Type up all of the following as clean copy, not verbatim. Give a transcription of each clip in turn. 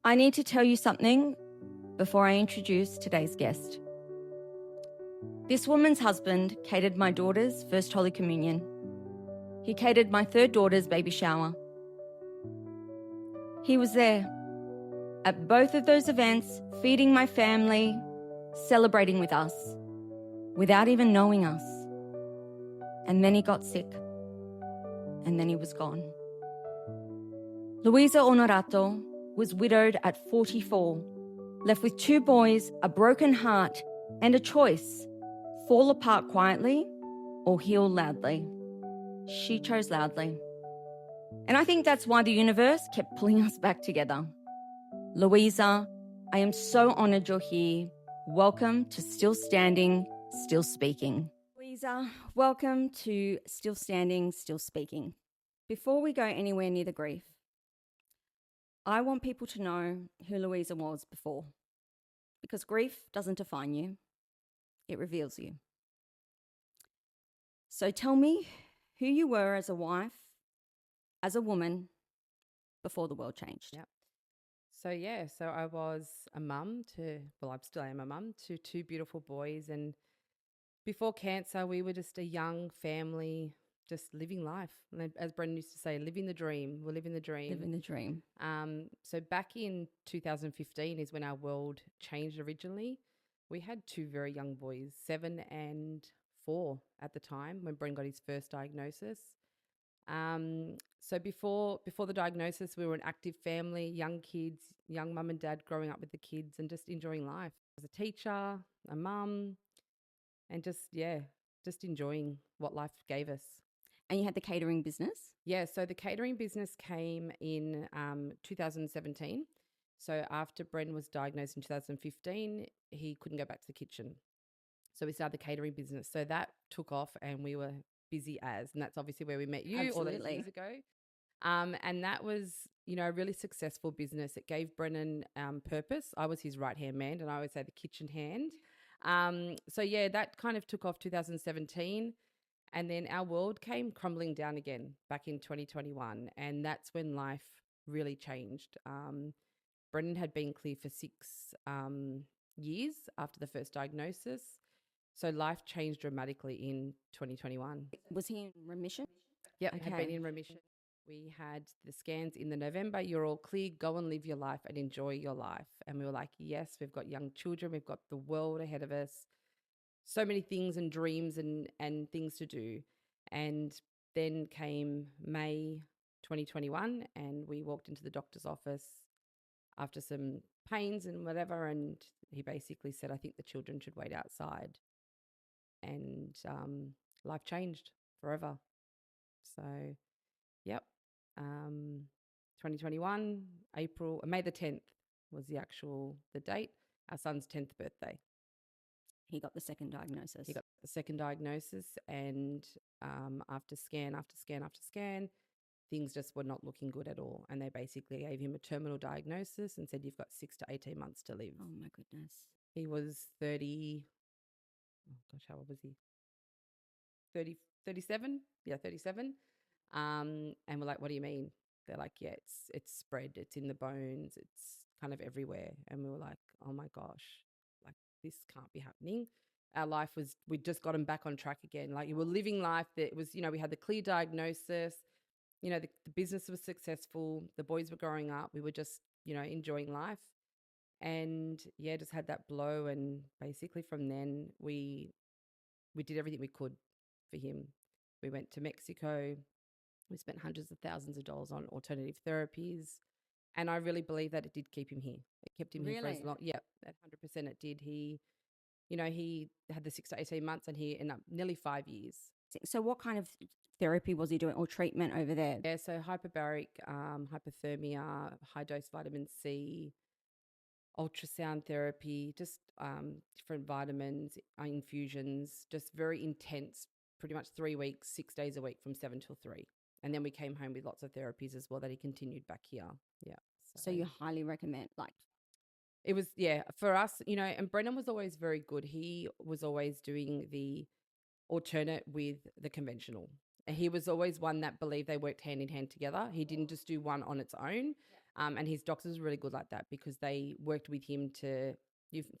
I need to tell you something before I introduce today's guest. This woman's husband catered my daughter's first Holy Communion. He catered my third daughter's baby shower. He was there at both of those events, feeding my family, celebrating with us, without even knowing us. And then he got sick, and then he was gone. Luisa Onorato was widowed at 44, left with 2 boys, a broken heart, and a choice: fall apart quietly or heal loudly. She chose loudly. And I think that's why the universe kept pulling us back together. Luisa, I am so honored you're here. Welcome to Still Standing, Still Speaking. Luisa, welcome to Still Standing, Still Speaking. Before we go anywhere near the grief, I want people to know who Luisa was before, because grief doesn't define you, it reveals you. So tell me who you were as a wife, as a woman, before the world changed. Yep. So I was a mum I still am a mum to 2 beautiful boys. And before cancer, we were just a young family, just living life. And as Brendan used to say, living the dream. We're living the dream. Living the dream. So back in 2015 is when our world changed originally. We had 2 very young boys, 7 and 4 at the time when Brendan got his first diagnosis. So before the diagnosis, we were an active family, young kids, young mum and dad growing up with the kids and just enjoying life. As a teacher, a mum, and just enjoying what life gave us. And you had the catering business? Yeah, so the catering business came in 2017. So after Bren was diagnosed in 2015, he couldn't go back to the kitchen. So we started the catering business. So that took off and we were busy as, and that's obviously where we met you all those years ago. And that was, a really successful business. It gave Brennan purpose. I was his right-hand man, and I would say the kitchen hand. That kind of took off 2017. And then our world came crumbling down again back in 2021. And that's when life really changed. Brendan had been clear for 6 years after the first diagnosis. So life changed dramatically in 2021. Was he in remission? Yep, Okay. had been in remission. We had the scans in the November. You're all clear. Go and live your life and enjoy your life. And we were like, yes, we've got young children. We've got the world ahead of us. So many things and dreams and things to do. And then came May 2021 and we walked into the doctor's office after some pains and whatever. And he basically said, I think the children should wait outside. And life changed forever. So, yep. 2021, May the 10th was the date, our son's 10th birthday. He got the second diagnosis. He got the second diagnosis and after scan, things just were not looking good at all. And they basically gave him a terminal diagnosis and said, you've got 6 to 18 months to live. Oh, my goodness. He was 30, oh gosh, how old was he? 37? Yeah, 37. And we're like, what do you mean? They're like, yeah, it's spread. It's in the bones. It's kind of everywhere. And we were like, oh my gosh, like this can't be happening. Our life we'd just got him back on track again. Like you were living life that was, we had the clear diagnosis, the business was successful. The boys were growing up. We were just, enjoying life. And yeah, just had that blow. And basically from then we did everything we could for him. We went to Mexico. We spent hundreds of thousands of dollars on alternative therapies. And I really believe that it did keep him here. It kept him here for as long. Yeah, at 100% it did. He had the 6 to 18 months and he ended up nearly 5 years. So what kind of therapy was he doing or treatment over there? Yeah, so hyperbaric, hypothermia, high dose vitamin C, ultrasound therapy, just different vitamins, infusions, just very intense, pretty much 3 weeks, 6 days a week from 7 till 3. And then we came home with lots of therapies as well that he continued back here. Yeah. So you highly recommend, it was, for us, and Brendan was always very good. He was always doing the alternate with the conventional. And he was always one that believed they worked hand in hand together. He didn't just do one on its own. And his doctors were really good like that because they worked with him to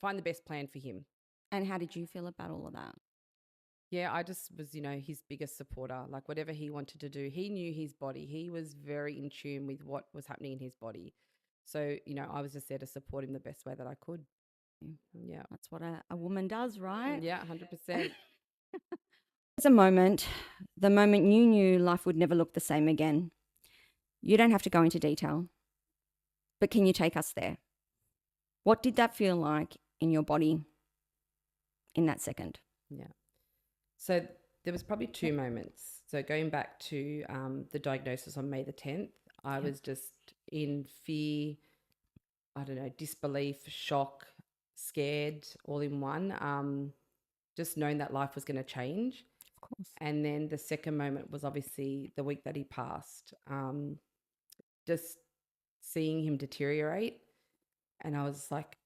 find the best plan for him. And how did you feel about all of that? Yeah, I just was, his biggest supporter. Like whatever he wanted to do, he knew his body. He was very in tune with what was happening in his body. So, I was just there to support him the best way that I could. Yeah. That's what a woman does, right? Yeah, 100%. There's a moment, the moment you knew life would never look the same again. You don't have to go into detail, but can you take us there? What did that feel like in your body in that second? Yeah. So there was probably two moments. So going back to the diagnosis on May the 10th, I was just in fear, I don't know, disbelief, shock, scared, all in one. Just knowing that life was going to change. Of course. And then the second moment was obviously the week that he passed. Just seeing him deteriorate. And I was like,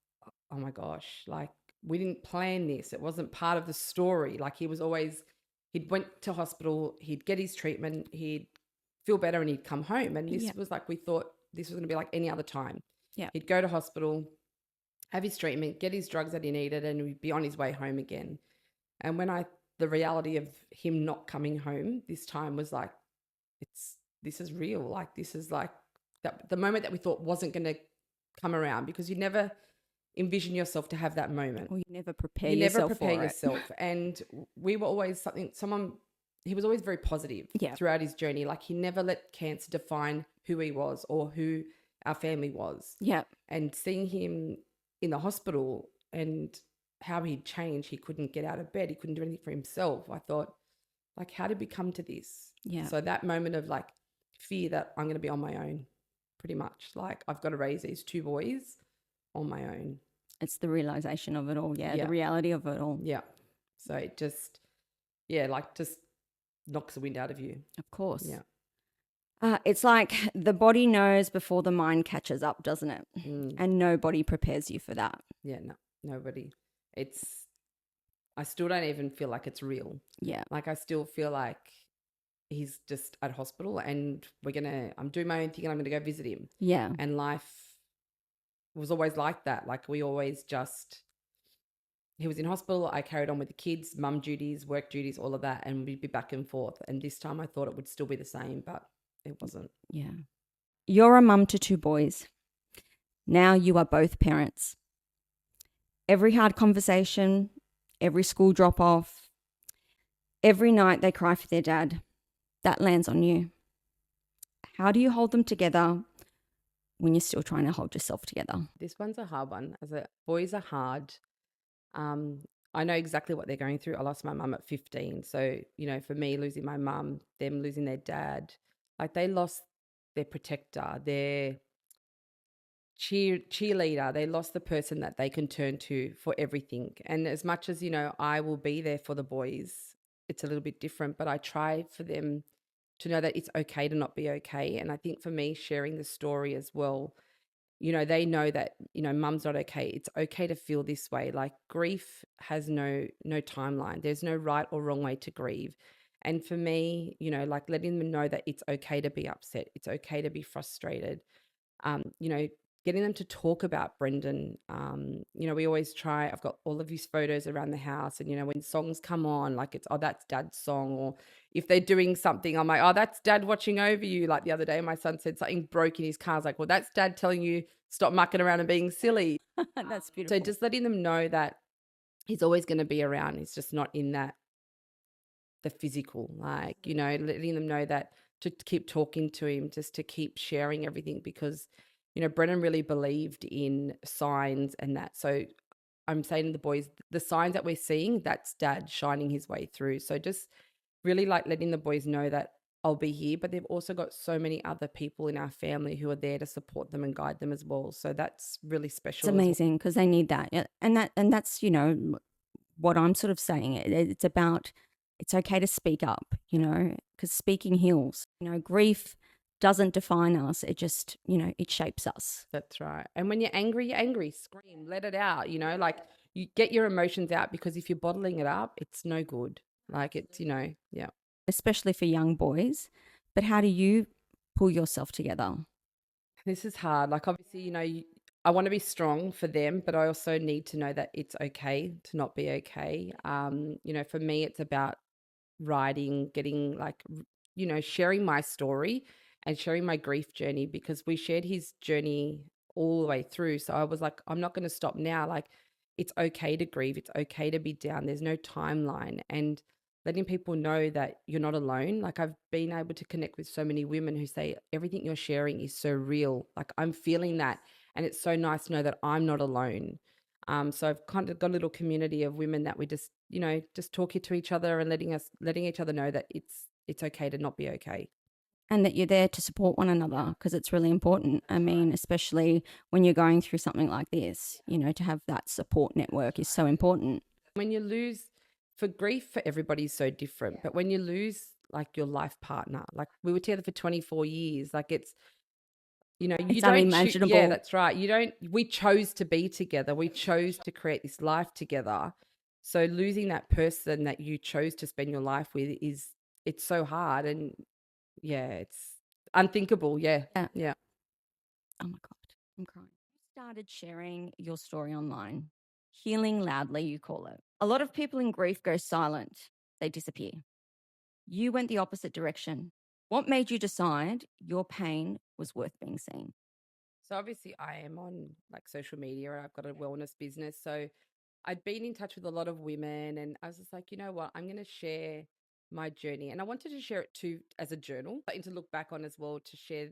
oh my gosh, like we didn't plan this. It wasn't part of the story. Like he'd went to hospital, he'd get his treatment, he'd feel better and he'd come home. And this was like, we thought this was going to be like any other time. Yeah. He'd go to hospital, have his treatment, get his drugs that he needed, and he'd be on his way home again. And the reality of him not coming home this time was like, this is real. Like this is like the moment that we thought wasn't going to come around, because you never envision yourself to have that moment. Or you never prepare yourself for yourself. And we were always he was always very positive throughout his journey. Like he never let cancer define who he was or who our family was. Yeah. And seeing him in the hospital and how he'd changed, he couldn't get out of bed, he couldn't do anything for himself. I thought, like, how did we come to this? Yeah. So that moment of like fear that I'm going to be on my own, pretty much. Like I've got to raise these two boys on my own. It's the realization of it all. Yeah. The reality of it all. Yeah. So it just knocks the wind out of you. Of course. Yeah. It's like the body knows before the mind catches up, doesn't it? And nobody prepares you for that. Yeah, no, nobody. I still don't even feel like it's real. Yeah. Like I still feel like he's just at hospital and I'm doing my own thing and I'm going to go visit him. Yeah. And life was always like that. Like he was in hospital. I carried on with the kids, mum duties, work duties, all of that. And we'd be back and forth. And this time I thought it would still be the same, but it wasn't. Yeah. You're a mum to two boys. Now you are both parents. Every hard conversation, every school drop off, every night they cry for their dad, that lands on you. How do you hold them together when you're still trying to hold yourself together? This one's a hard one. Boys are hard. I know exactly what they're going through. I lost my mum at 15. So, for me, losing my mum, them losing their dad, like they lost their protector, their cheerleader. They lost the person that they can turn to for everything. And as much as, I will be there for the boys, it's a little bit different, but I try for them to know that it's okay to not be okay. And I think for me, sharing the story as well, they know that, mum's not okay. It's okay to feel this way. Like grief has no timeline. There's no right or wrong way to grieve. And for me, like letting them know that it's okay to be upset. It's okay to be frustrated. Getting them to talk about Brendan. We always try, I've got all of his photos around the house, and, when songs come on, like it's, oh, that's Dad's song. Or if they're doing something, I'm like, oh, that's Dad watching over you. Like the other day, my son said something broke in his car. I was like, well, that's Dad telling you stop mucking around and being silly. That's beautiful. So just letting them know that he's always going to be around. He's just not in the physical, like, letting them know that to keep talking to him, just to keep sharing everything, because Brennan really believed in signs and that. So I'm saying to the boys, the signs that we're seeing, that's Dad shining his way through. So just really like letting the boys know that I'll be here, but they've also got so many other people in our family who are there to support them and guide them as well. So that's really special. It's amazing because they need that. And that's, what I'm sort of saying. It's about, it's okay to speak up, because speaking heals. Grief doesn't define us. It just, it shapes us. That's right. And when you're angry, scream, let it out, like you get your emotions out, because if you're bottling it up, it's no good. Like it's, yeah. Especially for young boys. But how do you pull yourself together? This is hard. Like, obviously, I want to be strong for them, but I also need to know that it's okay to not be okay. For me, it's about writing, getting like, sharing my story and sharing my grief journey, because we shared his journey all the way through. So I was like, I'm not going to stop now. Like, it's okay to grieve. It's okay to be down. There's no timeline. And letting people know that you're not alone. Like, I've been able to connect with so many women who say everything you're sharing is so real. Like, I'm feeling that. And it's so nice to know that I'm not alone. So I've kind of got a little community of women that we just talk to each other and letting each other know that it's okay to not be okay. And that you're there to support one another, because it's really important. I mean, especially when you're going through something like this, to have that support network is so important. When you lose, for grief for everybody is so different, but when you lose like your life partner, like we were together for 24 years, like it's It's unimaginable. Yeah, that's right. We chose to be together. We chose to create this life together. So losing that person that you chose to spend your life with it's so hard. And yeah, it's unthinkable. Yeah. Yeah. Yeah. Oh my God, I'm crying. You started sharing your story online. Healing loudly, you call it. A lot of people in grief go silent, they disappear. You went the opposite direction. What made you decide your pain was worth being seen? So obviously I am on like social media and I've got a wellness business. So I'd been in touch with a lot of women and I was just like, you know what, I'm going to share my journey. And I wanted to share it too as a journal and to look back on as well, to share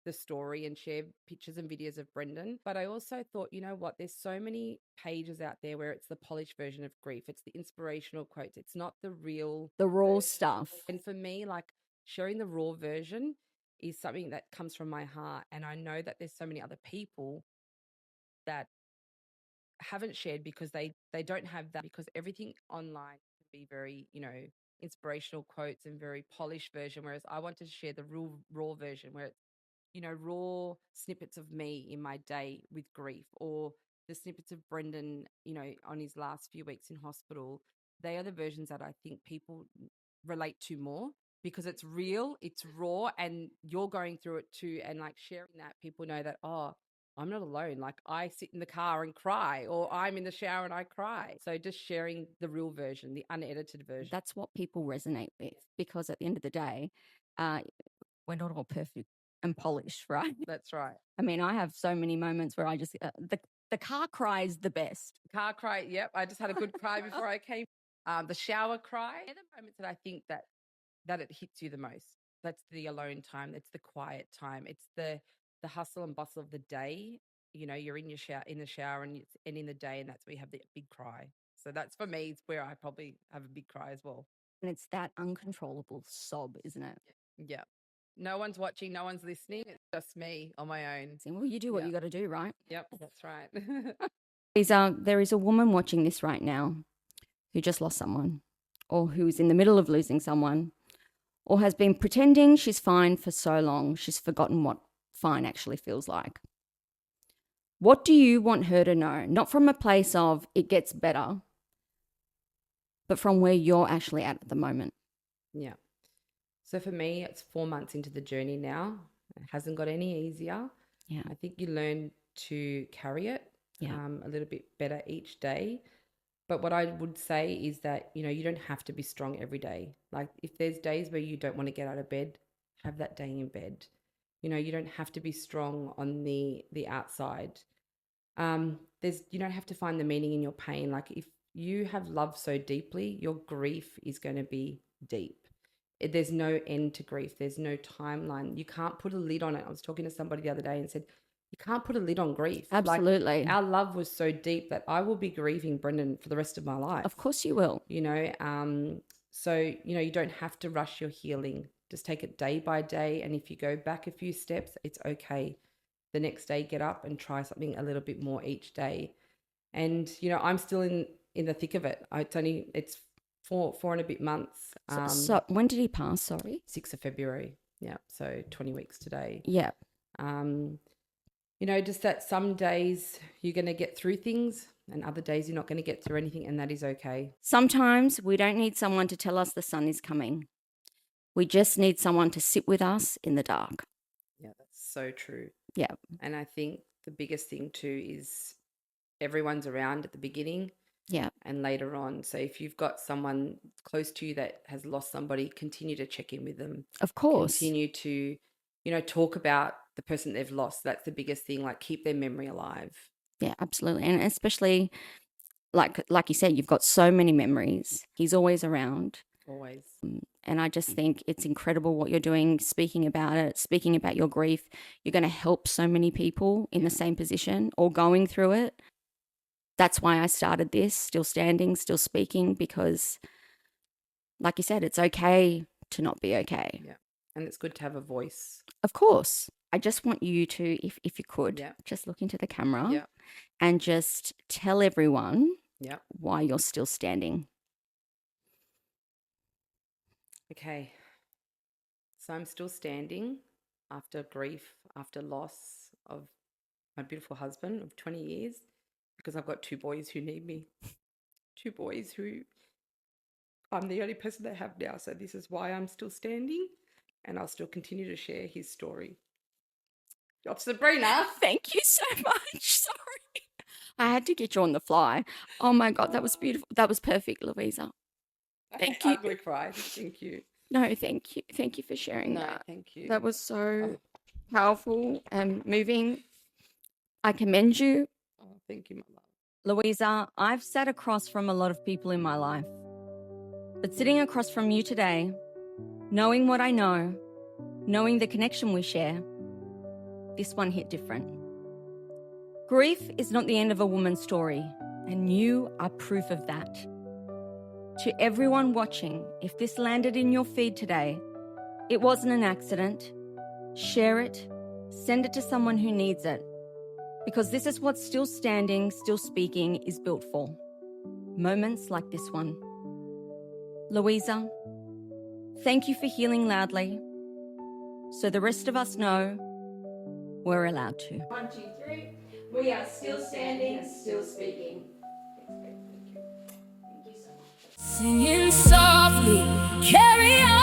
the story and share pictures and videos of Brendan. But I also thought, you know what, there's so many pages out there where it's the polished version of grief. It's the inspirational quotes. It's not the raw stuff. And for me, like, sharing the raw version is something that comes from my heart. And I know that there's so many other people that haven't shared because they don't have that, because everything online can be very, inspirational quotes and very polished version. Whereas I wanted to share the real raw version where it's, raw snippets of me in my day with grief, or the snippets of Brendan, on his last few weeks in hospital. They are the versions that I think people relate to more, because it's real, it's raw, and you're going through it too. And like sharing that, people know that, oh, I'm not alone. Like, I sit in the car and cry, or I'm in the shower and I cry. So just sharing the real version, the unedited version. That's what people resonate with, because at the end of the day, we're not all perfect and polished, right? That's right. I mean, I have so many moments where I just, the car cry is the best. Car cry, yep. I just had a good cry before I came. The shower cry. They're the moments that I think that it hits you the most. That's the alone time. It's the quiet time. It's the hustle and bustle of the day. You're in the shower and in the day, and that's where you have the big cry. So that's, for me, it's where I probably have a big cry as well. And it's that uncontrollable sob, isn't it? Yeah. No one's watching, no one's listening. It's just me on my own. Well, you do what you got to do, right? Yep, that's right. There is a woman watching this right now who just lost someone, or who's in the middle of losing someone, or has been pretending she's fine for so long she's forgotten what fine actually feels like. What do you want her to know? Not from a place of it gets better, but from where you're actually at the moment. Yeah. So for me, it's 4 months into the journey now. It hasn't got any easier. Yeah. I think you learn to carry it a little bit better each day. But what I would say is that, you don't have to be strong every day. Like, if there's days where you don't want to get out of bed, have that day in bed. You don't have to be strong on the outside. You don't have to find the meaning in your pain. Like, if you have loved so deeply, your grief is going to be deep. There's no end to grief. There's no timeline. You can't put a lid on it. I was talking to somebody the other day and said, you can't put a lid on grief. Absolutely. Like, our love was so deep that I will be grieving Brendan for the rest of my life. Of course you will. So, you don't have to rush your healing. Just take it day by day. And if you go back a few steps, it's okay. The next day, get up and try something a little bit more each day. And, I'm still in the thick of it. It's 4 and a bit months. So when did he pass? Sorry. 6th of February. Yeah. So 20 weeks today. Yeah. Just that some days you're going to get through things and other days you're not going to get through anything, and that is okay. Sometimes we don't need someone to tell us the sun is coming. We just need someone to sit with us in the dark. Yeah, that's so true. Yeah. And I think the biggest thing too is everyone's around at the beginning Yeah. and later on. So if you've got someone close to you that has lost somebody, continue to check in with them. Of course. Continue to, talk about the person they've lost. That's the biggest thing. Like, keep their memory alive. Yeah, absolutely. And especially like you said, you've got so many memories. He's always around. Always. And I just think it's incredible what you're doing, speaking about it, speaking about your grief. You're going to help so many people in the same position or going through it. That's why I started this, still standing, still speaking, because like you said, it's okay to not be okay. Yeah. And it's good to have a voice. Of course. I just want you to, if you could, Yeah. just look into the camera Yeah. and just tell everyone Yeah. why you're still standing. Okay. So I'm still standing after grief, after loss of my beautiful husband of 20 years, because I've got 2 boys who need me. 2 boys who I'm the only person they have now. So this is why I'm still standing, and I'll still continue to share his story. Of Sabrina. Thank you so much. Sorry. I had to get you on the fly. Oh my God, that was beautiful. That was perfect, Louisa. Thank you. I'm going to cry. Thank you. No, thank you. Thank you for sharing that. Thank you. That was so powerful and moving. I commend you. Oh, thank you, my love. Louisa, I've sat across from a lot of people in my life. But sitting across from you today, knowing what I know, knowing the connection we share, this one hit different. Grief is not the end of a woman's story, and you are proof of that. To everyone watching, if this landed in your feed today, it wasn't an accident. Share it, send it to someone who needs it, because this is what still standing, still speaking is built for. Moments like this one. Louisa, thank you for healing loudly, so the rest of us know we're allowed to. 1, 2, 3. We are still standing, still speaking. Thank you. Thank you so much. Singing softly, carry on.